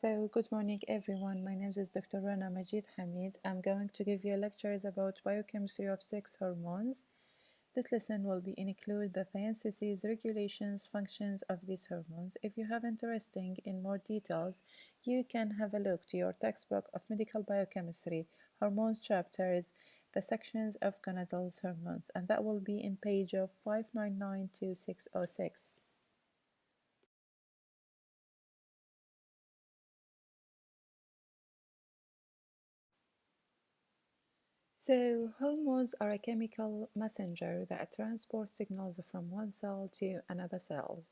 So, good morning everyone. My name is Dr.Rana Majid Hamid. I'm going to give you lectures about biochemistry of sex hormones. This lesson will include the synthesis, regulations, functions of these hormones. If you have interesting in more details, you can have a look to your textbook of medical biochemistry, hormones chapters, the sections of gonadal hormones, and that will be in page of 599 to 606. So, hormones are a chemical messenger that transports signals from one cell to another cell.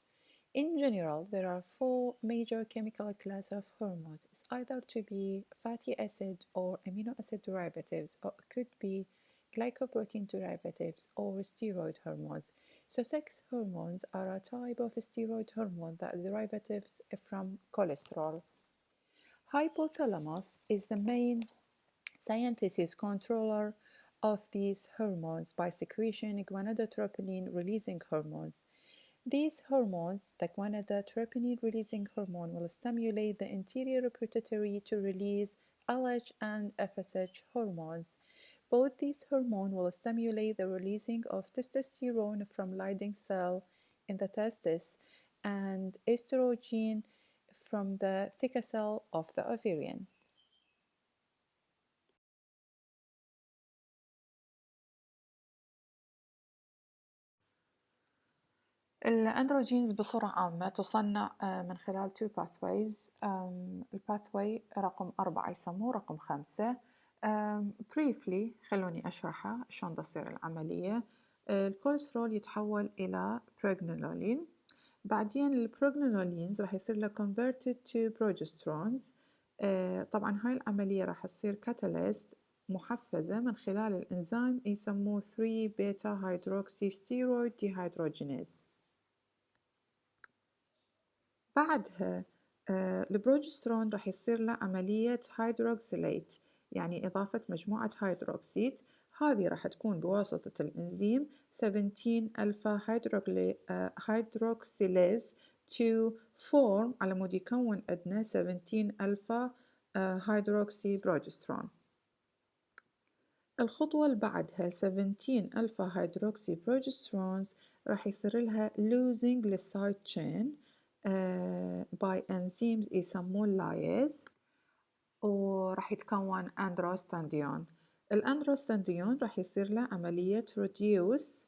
In general, there are four major chemical classes of hormones. It's either to be fatty acid or amino acid derivatives, or it could be glycoprotein derivatives or steroid hormones. So, sex hormones are a type of steroid hormone that derivatives from cholesterol. Hypothalamus is the main synthesis controller of these hormones by secretion gonadotropin releasing hormones. These hormones, the gonadotropin releasing hormone, will stimulate the anterior pituitary to release LH and FSH hormones. Both these hormones will stimulate the releasing of testosterone from Leydig cell in the testis and estrogen from the theca cell of the ovarian. الأندروجينز بصورة عامة تصنع من خلال two pathways. الباثواي رقم 4 يسموه رقم 5. briefly خلوني أشرحه شلون تصير العملية. الكوليسترول يتحول إلى بروجنولين، بعدين البروجنولينز راح يصير له converted to progesterones. طبعا هاي العملية راح تصير catalyst محفزة من خلال الإنزيم يسموه 3 beta hydroxy steroid dehydrogenase. بعدها البروجسترون راح يصير له عملية هيدروكسيليت، يعني إضافة مجموعة هيدروكسيد، هذه راح تكون بواسطة الإنزيم 17 ألفا هيدروكسيليز to form على مود يكون عندنا 17 ألفا هيدروكسي بروجسترون. الخطوة اللي بعدها 17 ألفا هيدروكسي بروجسترونز راح يصير لها losing للسايد تشين by enzymes يسموه لايز، وراح يتكون أندروستانديون. الأندروستانديون راح يصير له عملية reduce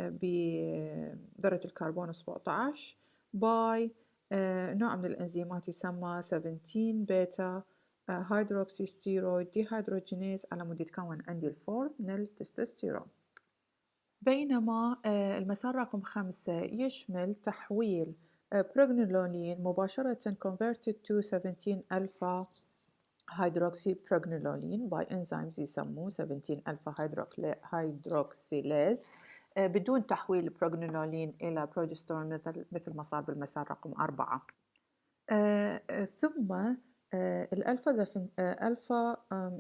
بذرة الكربون 17 by نوع من الإنزيمات يسمى 17 بيتا هيدروكسي ستيرويد ديهيدروجينيز على مود يتكون عندي الفورم من التستوستيرون. بينما المسار رقم 5 يشمل تحويل بروجنولين مباشرة converted to 17 ألفا هيدروكسي بروجنولين by enzymes يسموه 17 ألفا هيدروكسيليز بدون تحويل البروجنولين إلى بروجسترون مثل ما صار بالمسار رقم 4. ثم الألفا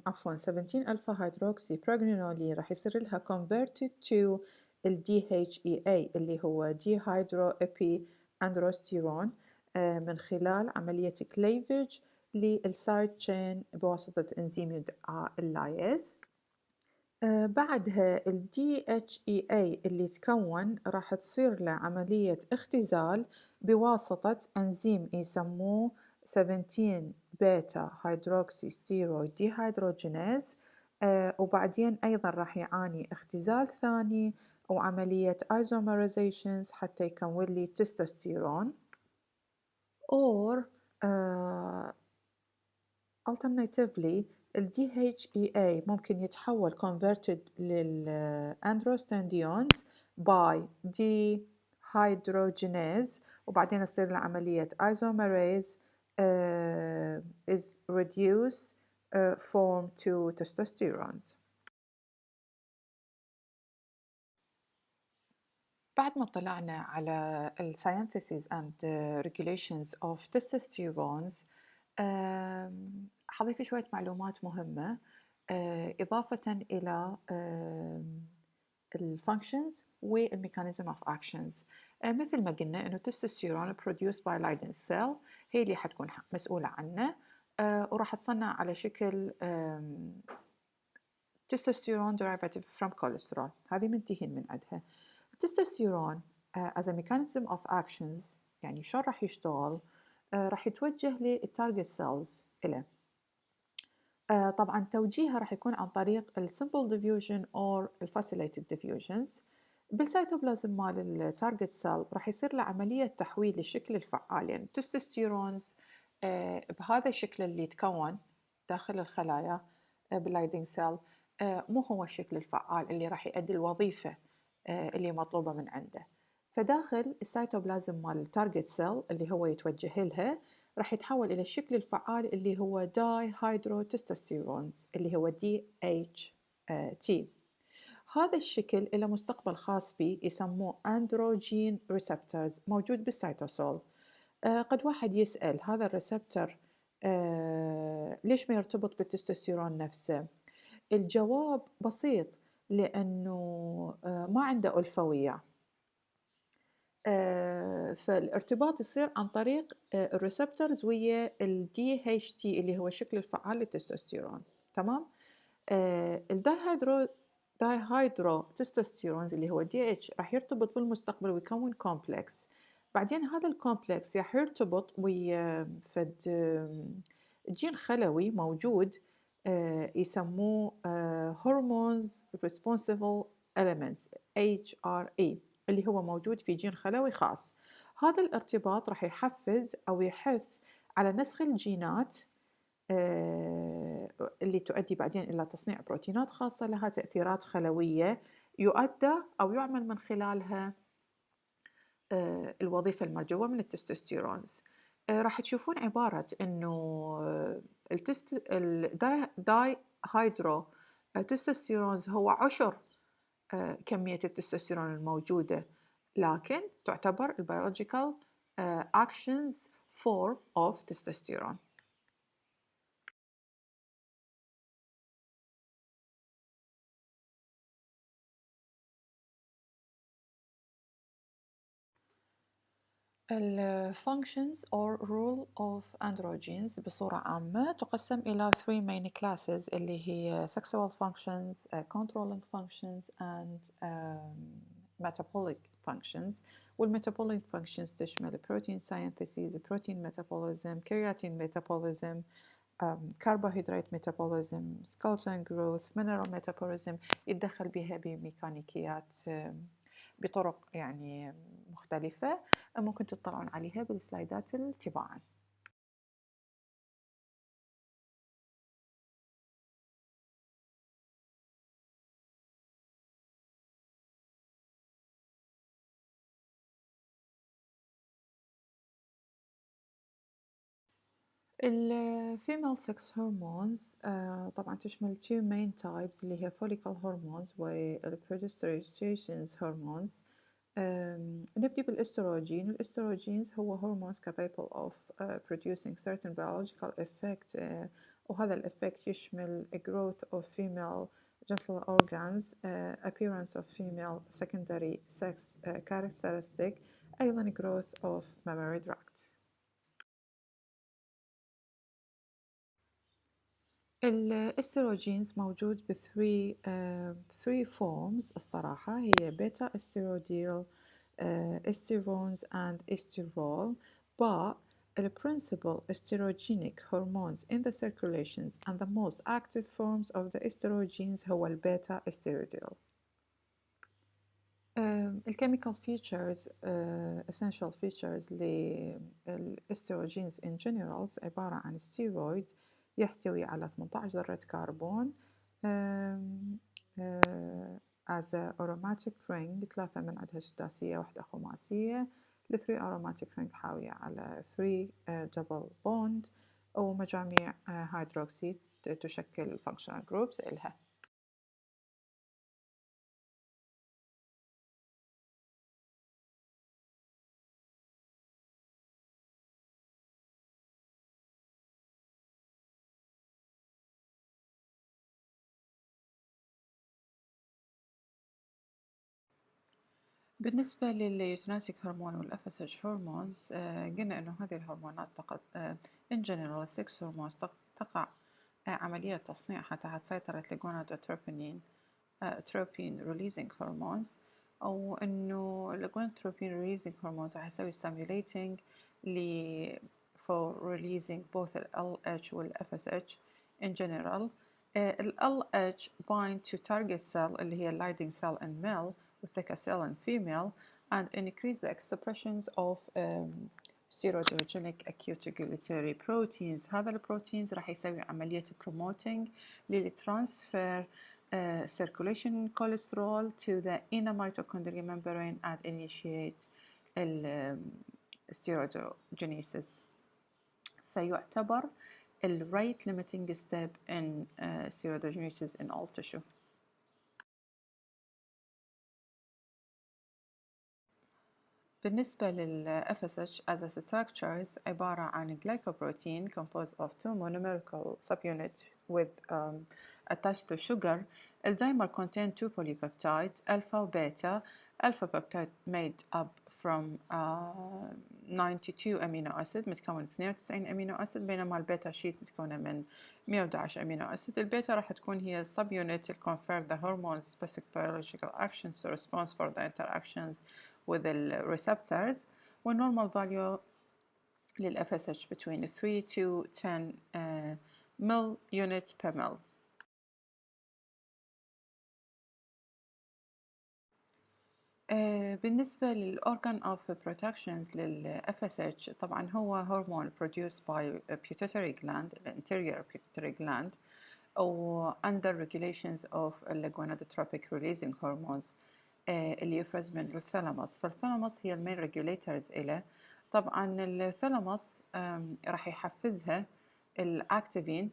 عفوا 17 ألفا هيدروكسي بروجنولين راح يصير لها converted to ال DHEA اللي هو ديهيدرو إبي أندروستيرون من خلال عملية كليفج للسايد تشين بواسطة إنزيم يدعى اللايز. بعدها ال DHEA اللي تكون راح تصير له عملية اختزال بواسطة أنزيم يسموه 17 بيتا هيدروكسي ستيرويد ديهيدروجينيز، وبعدين أيضا راح يعاني اختزال ثاني وعملية ايزوميرايزيشنز حتى يكون لي تستوستيرون. or alternatively ال DHEA ممكن يتحول converted للأندروستانديونز by dehydrogenase وبعدين يصير له عملية isomerase is reduce form to testosterones. بعد ما طلعنا على ال synthesis and regulations of testosterones، حضيف شوية معلومات مهمة إضافة إلى الفانكشنز والميكانيزم اوف اكشنز. مثل ما قلنا إنه التستوستيرون produced by Leydig cell هي اللي حتكون مسؤولة عنه، وراح تصنع على شكل testosterone derivative from cholesterol. هذه منتهين من عندها. التستوستيرون as a mechanism of actions، يعني شلون راح يشتغل؟ راح يتوجه للتارجت سيلز إله. طبعا توجيهها راح يكون عن طريق السمبل ديفيوجن or الفاسيليتد ديفيوجنز. بالسيتوبلازم مال التارجت سيل راح يصير له عملية تحويل للشكل الفعال، يعني التستوستيرونز بهذا الشكل اللي يتكون داخل الخلايا باللايدنج سيل مو هو الشكل الفعال اللي راح يؤدي الوظيفة اللي مطلوبة من عنده. فداخل السيتوبلازم مال التارجت سيل اللي هو يتوجه لها راح يتحول إلى الشكل الفعال اللي هو داي هيدرو تستوستيرونز اللي هو DHT. هذا الشكل له مستقبل خاص به يسموه أندروجين ريسبتورز موجود بالسيتوسول. قد واحد يسأل هذا الريسبتور ليش ما يرتبط بالتستوستيرون نفسه؟ الجواب بسيط، لأنه ما عنده ألفوية. فالارتباط يصير عن طريق الريسبتورز ويا ال DHT اللي هو الشكل الفعال للتستوستيرون. تمام؟ الدايهيدرو تستوستيرونز اللي هو DH راح يرتبط بالمستقبل ويكون كومبلكس. بعدين هذا الكومبلكس راح يرتبط ويا فد جين خلوي موجود يسموه hormones responsible elements HRE اللي هو موجود في جين خلوي خاص. هذا الارتباط راح يحفز أو يحث على نسخ الجينات اللي تؤدي بعدين إلى تصنيع بروتينات خاصة لها تأثيرات خلوية يؤدى أو يعمل من خلالها الوظيفة المرجوة من التستوستيرونز. راح تشوفون عبارة إنه الداي هيدرو تستوستيرونز هو عشر كمية التستوستيرون الموجودة، لكن تعتبر البيولوجيكال actions form of testosterone. functions or role of androgens بصورة عامة تقسم إلى 3 main classes اللي هي sexual functions, controlling functions and metabolic functions. والmetabolic functions تشمل protein synthesis, protein metabolism, creatine metabolism, carbohydrate metabolism, skeleton growth, mineral metabolism. يتدخل بها بميكانيكيات بطرق يعني مختلفة ممكن تطلعون عليها بالسلايدات تباعاً. female sex hormones طبعا تشمل two main types اللي هي follicle hormones والprogesterone hormones. نبدي بالاستروجين. الاستروجينز هو hormones capable of producing certain biological effect وهذا الeffect يشمل growth of female genital organs, appearance of female secondary sex characteristic, أيضا growth of mammary duct. الاستروجينز موجود بثري forms الصراحة، هي بيتا استيروديل, استيرونز and استيرول. but the principal estrogenic hormones in the circulations and the most active forms of the estrogens هو البيتا استيروديل. الchemical features essential features للاستروجينز in general عبارة عن steroid يحتوي على 18 ذرة كربون as a aromatic ring، 3 من عندها سداسية واحدة خماسية. ال 3 aromatic ring حاوية على 3 double bond ومجاميع هيدروكسي تشكل functional groups إلها. بالنسبة لليوتيناسيك هرمون والأفسج هرمونز قلنا إنه هذه الهرمونات in general 6 هرمونز تقع عملية تصنيعها تحت سيطرة الجونادوتروبينين تروبين releasing hormones، أو إنه الجونادوتروبين releasing hormones راح يسوي stimulating for releasing both ال LH وال FSH in general. ال LH bind to target cell اللي هي leading cell in male والtheca cell in female and increase the expressions of steroidogenic acute regulatory proteins. هذا البروتينز راح يسوي عملية promoting للترانسفير circulation cholesterol to the inner mitochondrial membrane and initiate steroidogenesis. فيعتبر ال rate limiting step in steroidogenesis in all tissue. بالنسبة لل FSH as a structures عبارة عن glycoprotein composed of two monomerical subunits with attached to sugar. الدايمر contain two polypeptides alpha و beta. Alpha peptide made up from 92 amino acid متكون من 92 amino acid، بينما البيتا شيت متكونة من 111 amino acid. البيتا راح تكون هي subunit that confer the hormone specific biological actions to response for the interactions with the receptors، والnormal value لل FSH between 3 to 10 mil unit per mil. بالنسبة للorgan of protections لل FSH طبعا هو hormone produced by a pituitary gland anterior pituitary gland أو under regulations of gonadotrophic releasing hormones اللي يفرز من الثالاموس. فالثالاموس هي المين ريجوليترز إله. طبعا الثالاموس راح يحفزها الأكتيفين.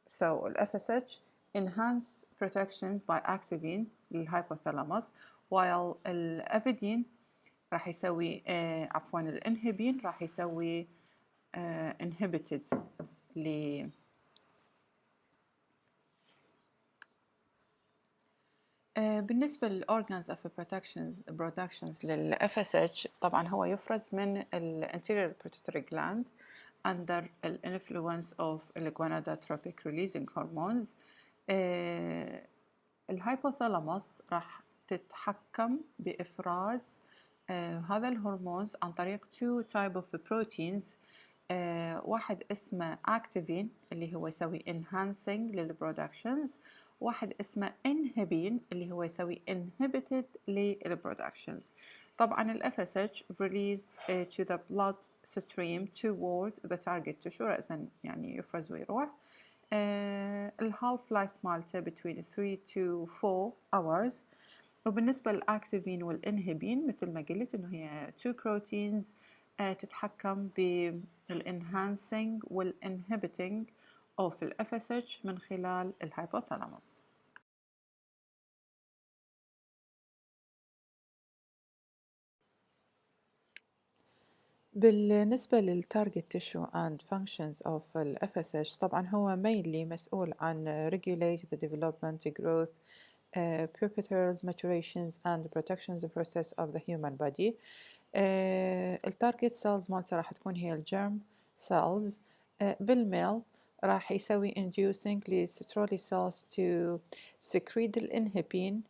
So ال FSH enhance protections by activin للhypothalamus while الأفيدين راح يسوي عفوا الانهبين راح يسوي inhibited ل بالنسبة للorgans of productions لل FSH طبعا هو يفرز من ال anterior pituitary gland under the influence of the gonadotrophic releasing hormones. الهايبوثالاموس راح تتحكم بإفراز هذا الهرمونز عن طريق two type of proteins. واحد اسمه activin اللي هو يسوي enhancing للproductions، واحد اسمه inhibin اللي هو يسوي inhibited للproductions. طبعا ال FSH released to the blood stream toward the target tissue رأسا يعني يفرز ويروح. الهالف لايف مالته between 3 to 4 hours. وبالنسبة للأكتيفين والإنهبين مثل ما قلت إنه هي two proteins تتحكم بالenhancing والinhibiting of ال FSH من خلال الهايبوثالاموس. بالنسبة للtarget tissue and functions of ال FSH طبعا هو mainly مسؤول عن regulate the development, growth, puberty, maturations and protections process of the human body. التارجت cells مالته راح تكون هي الجيرم cells. بالميل راح يسوي inducing للسترولي cells to secrete الانهبين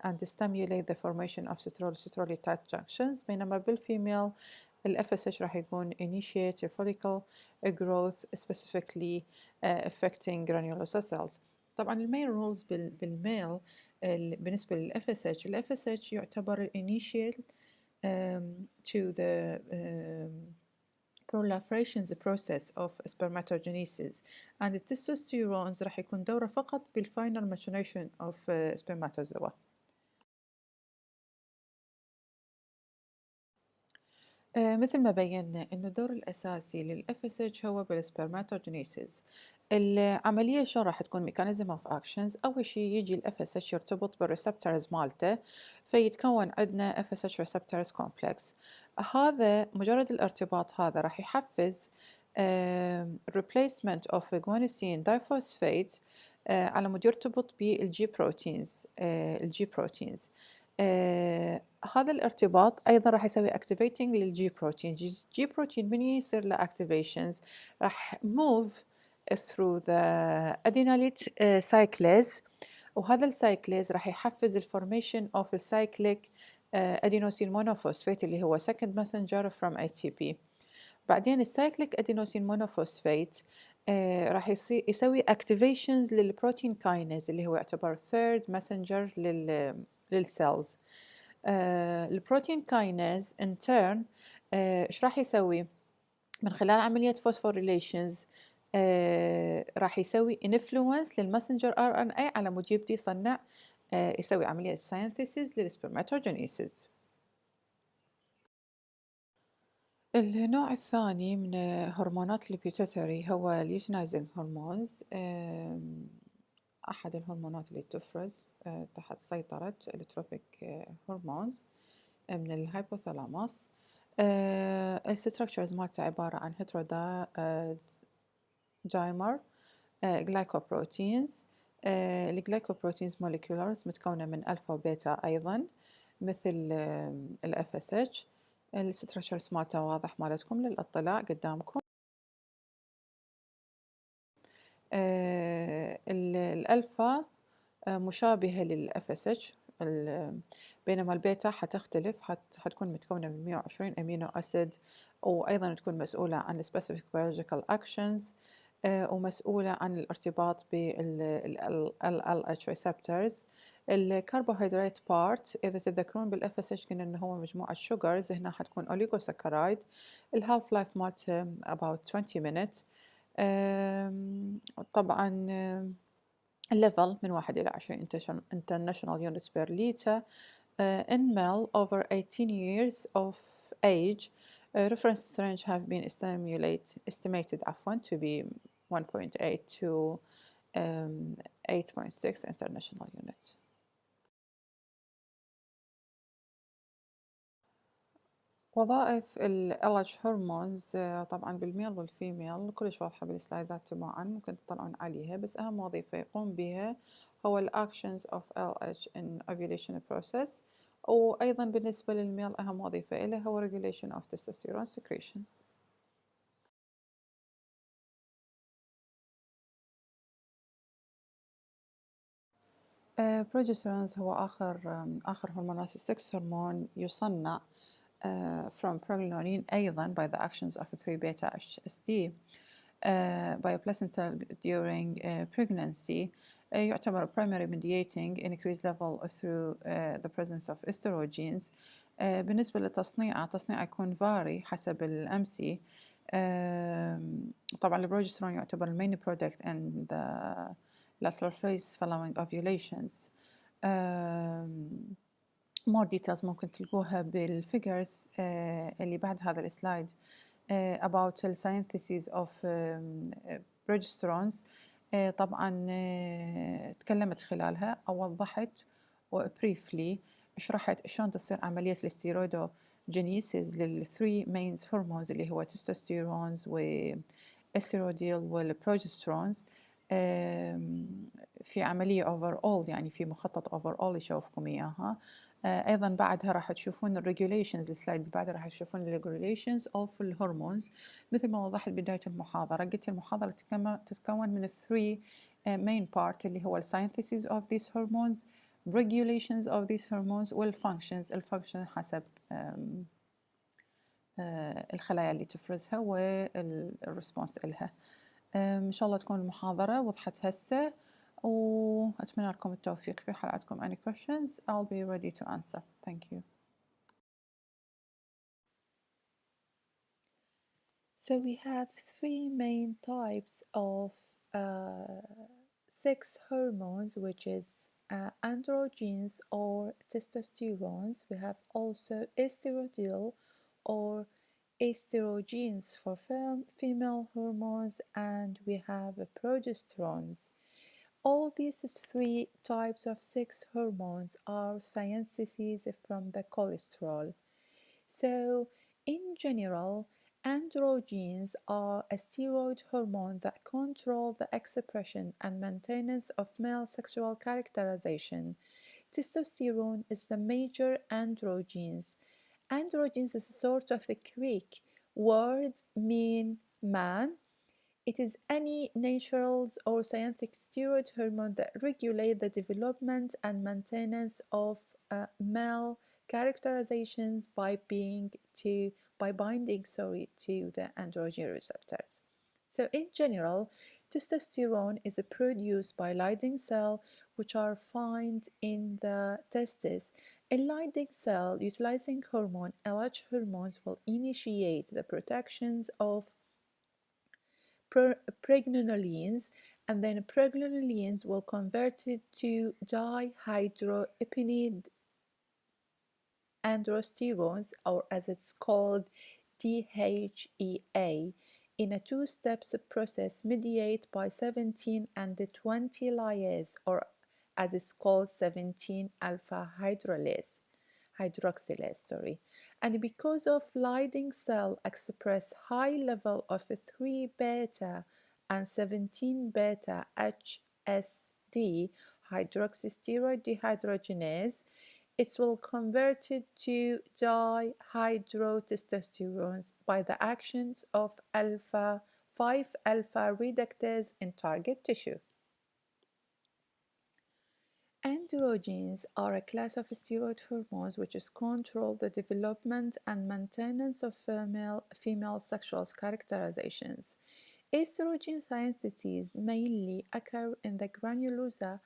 and stimulate the formation of سترولي tight junctions، بينما بالفيميل ال FSH راح يكون initiate follicle growth specifically affecting granulosa cells. طبعا المين rules بالميل بالنسبة لل FSH ال FSH يعتبر initial to the proliferation process of spermatogenesis and the testosterone راح يكون دوره فقط بالفاينل maturation of spermatozoa. مثل ما بينا إنه الدور الأساسي لل FSH هو بالسبرماتوجينيسيس. العملية شو راح تكون mechanism of actions؟ أول شيء يجي ال FSH يرتبط بالريسبتورز مالته فيتكون عندنا FSH receptors complex. هذا مجرد الارتباط هذا راح يحفز replacement of guanosine diphosphate على مود يرتبط بالجي بروتينز. الجي بروتينز هذا الارتباط أيضا راح يسوي activating للجي بروتين. جي بروتين من يصير له activations راح move through the adenylate cyclase، وهذا السايكليز راح يحفز الفورميشن of السايكليك ادينوسين مونوفوسفيت اللي هو second messenger from ATP. بعدين السايكليك ادينوسين مونوفوسفيت راح يسوي activations للبروتين كاينيز اللي هو يعتبر third messenger للسيلز. البروتين كاينيز in turn ايش راح يسوي؟ من خلال عملية فوسفوريليشنز راح يسوي انفلونس للماسنجر ار ان اي على مود يبدي يصنع يسوي عملية ساينثيسيس للسبرماتوجينيسيس. النوع الثاني من هرمونات البيوتيتري هو اليوتينايزنج هرمونز. أحد الهرمونات اللي تفرز تحت سيطرة التروبيك هرمونز من الهايبوثالاموس. الستركتشرز مالته عبارة عن هيترودا دايمر جلايكوبروتينز. الجلايكوبروتينز موليكولارز متكونة من ألفا وبيتا أيضا مثل ال FSH. الستركتشرز مالته واضح مالتكم للإطلاع قدامكم. الألفا مشابهة لل FSH، بينما البيتا حتختلف، حتكون متكونة من 120 أمينو أسيد، وأيضا تكون مسؤولة عن specific biological actions، ومسؤولة عن الارتباط بال LH receptors. الكربوهيدرات بارت إذا تتذكرون بالإف اس اتش قلنا إنه هو مجموعة شوجرز، هنا حتكون أوليغوساكرايد. الهالف لايف مالته about 20 minutes. طبعا الليفل من 1 إلى 20 international units per liter. In male over 18 years of age, reference range have been estimated to be 1.8 to 8.6 international units. وظائف ال LH هرمونز طبعا بالميل والفيميل كلش واضحة بالسلايدات تبعا، ممكن تطلعون عليها، بس أهم وظيفة يقوم بها هو ال actions of LH in ovulation process. وأيضا بالنسبة للميل أهم وظيفة له هو regulation of testosterone secretions. بروجستيرونز هو آخر هرمونات السكس هرمون يصنع from progranulin أيضا by the actions of 3 beta HSD bioplacental during pregnancy. يعتبر primary mediating increased level through the presence of estrogens. بالنسبة لتصنيعه يكون vary حسب الأمسي. طبعا البروجسترون يعتبر المين product in the lateral phase following ovulations. more details ممكن تلقوها بالفيجرز اللي بعد هذا السلايد about the synthesis of progesterones. طبعا تكلمت خلالها أو وضحت وبريفلي شرحت شلون تصير عملية الاستيرويدوجينيسيس للثري مينز هرمونز اللي هو تستوستيرونز والاستيروديل والبروجسترونز في عملية overall، يعني في مخطط overall يشوفكم إياها. أيضا بعدها راح تشوفون الريجوليشنز، السلايد اللي بعدها راح تشوفون الريجوليشنز أوف الهرمونز. مثل ما وضحت بداية المحاضرة، قلت المحاضرة تتكون من الثري main part اللي هو synthesis of these hormones, regulations of these hormones والfunctions. الفانكشن حسب الخلايا اللي تفرزها والريسبونس إلها. إن شاء الله تكون المحاضرة وضحت هسه، وأتمنى لكم التوفيق في حلقتكم. Any questions? I'll be ready to answer. Thank you. So we have three main types of sex hormones, which is androgens or testosterones. We have also estradiol or estrogens for female hormones, and we have progesterones. All these three types of sex hormones are syntheses from the cholesterol. So, in general, androgens are a steroid hormone that control the expression and maintenance of male sexual characterization. Testosterone is the major androgens. Androgens is a sort of a Greek word mean man. It is any natural or synthetic steroid hormone that regulate the development and maintenance of male characterizations by binding to the androgen receptors. So in general, testosterone is produced by Leydig cell which are found in the testes. A Leydig cell utilizing hormone LH hormones will initiate the protections of pregnenolones, and then pregnenolones will convert it to dihydroepiene androsterones, or as it's called DHEA, in a two-step process mediated by 17 and the 20 lyase, or as it's called 17 alpha hydroxylase, and because of Leydig cell express high level of 3 beta and 17 beta HSD hydroxysteroid dehydrogenase, it will convert it to dihydrotestosterones by the actions of alpha 5 alpha reductase in target tissue. Androgens are a class of steroid hormones which control the development and maintenance of female sexual characterizations. Estrogen syntheses mainly occur in the granulosa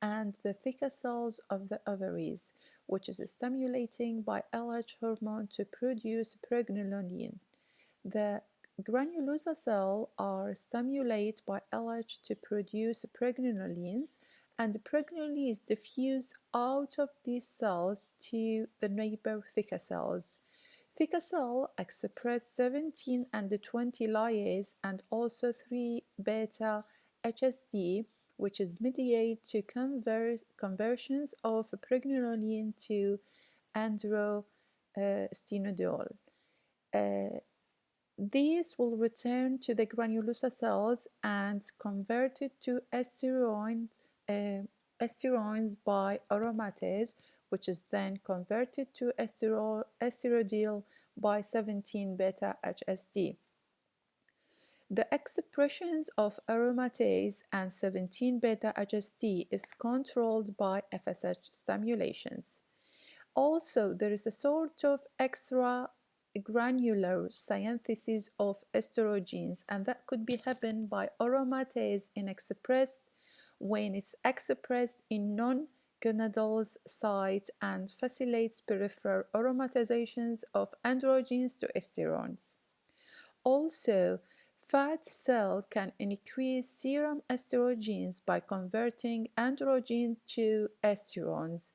and the thicker cells of the ovaries, which is stimulating by LH hormone to produce pregnenolone. The granulosa cells are stimulated by LH to produce pregnenolones, and the pregnenolones diffuse out of these cells to the neighbor thicker cells. Thicker cells express 17 and 20 lyase and also 3 beta HSD, which is mediated to conversions of pregnenolone to androstenediol. These will return to the granulosa cells and converted to esterones by aromatase, which is then converted to esteradiol by 17 beta HSD. The expressions of aromatase and 17 beta HSD is controlled by FSH stimulations. Also, there is a sort of extra granular synthesis of estrogens, and that could be happen by aromatase in expressed when it's expressed in non-gonadal site and facilitates peripheral aromatizations of androgens to esterones. Also, fat cell can increase serum estrogens by converting androgen to esterones,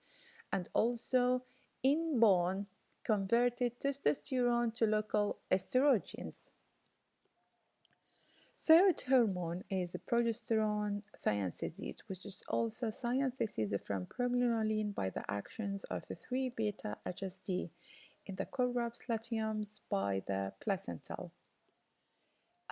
and also in bone converted testosterone to local estrogens. Third hormone is progesterone synthesis, which is also synthesis from pregnenolone by the actions of 3 beta HSD in the corpusculums by the placental.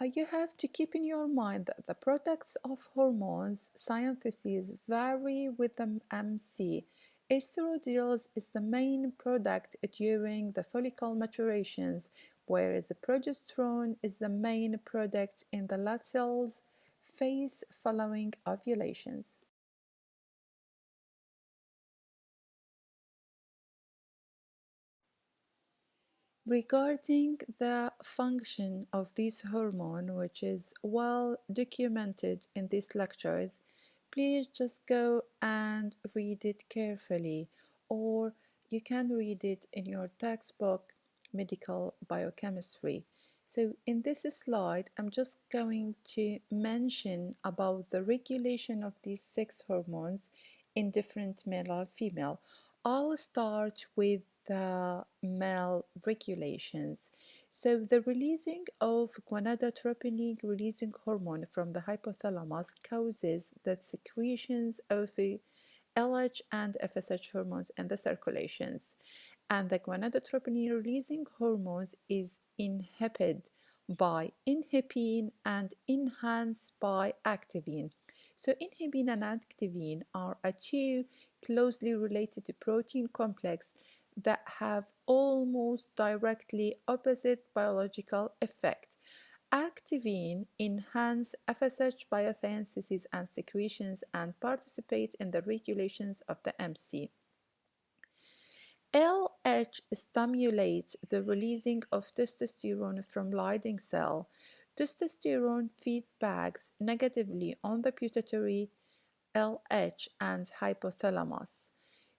You have to keep in your mind that the products of hormones synthesis vary with the MC. Estradiol is the main product during the follicle maturations, whereas progesterone is the main product in the luteal phase following ovulations. Regarding the function of this hormone, which is well documented in these lectures, please just go and read it carefully, or you can read it in your textbook, Medical Biochemistry. So in this slide, I'm just going to mention about the regulation of these 6 hormones in different male or female. I'll start with the male regulations. So the releasing of gonadotropinic releasing hormone from the hypothalamus causes the secretions of LH and FSH hormones in the circulations, and the gonadotropin releasing hormones is inhibited by inhibin and enhanced by activin. So inhibin and activin are two closely related to protein complex that have almost directly opposite biological effect. Activin enhance FSH biosynthesis and secretions and participate in the regulations of the MC. LH stimulates the releasing of testosterone from Leydig cell. Testosterone feedbacks negatively on the pituitary, LH, and hypothalamus.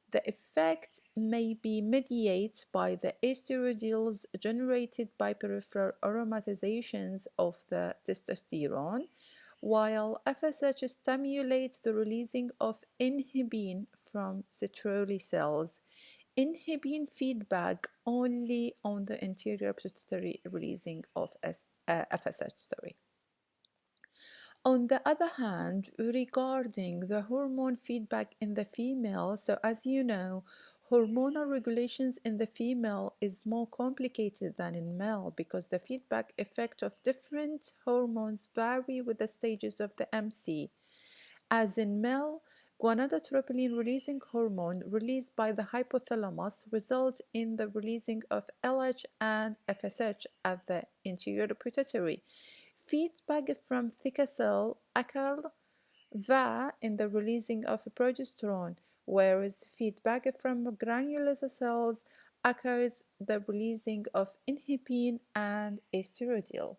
The effect may be mediated by the estradiol generated by peripheral aromatizations of the testosterone, while FSH stimulates the releasing of inhibin from citrulli cells. Inhibin feedback only on the anterior pituitary releasing of FSH. On the other hand, regarding the hormone feedback in the female, so as you know, hormonal regulations in the female is more complicated than in male because the feedback effect of different hormones vary with the stages of the MC. As in male, gonadotropin releasing hormone released by the hypothalamus results in the releasing of LH and FSH at the anterior pituitary. Feedback from thicker cell occur in the releasing of progesterone, whereas feedback from granular cells occurs the releasing of inhibin and estradiol.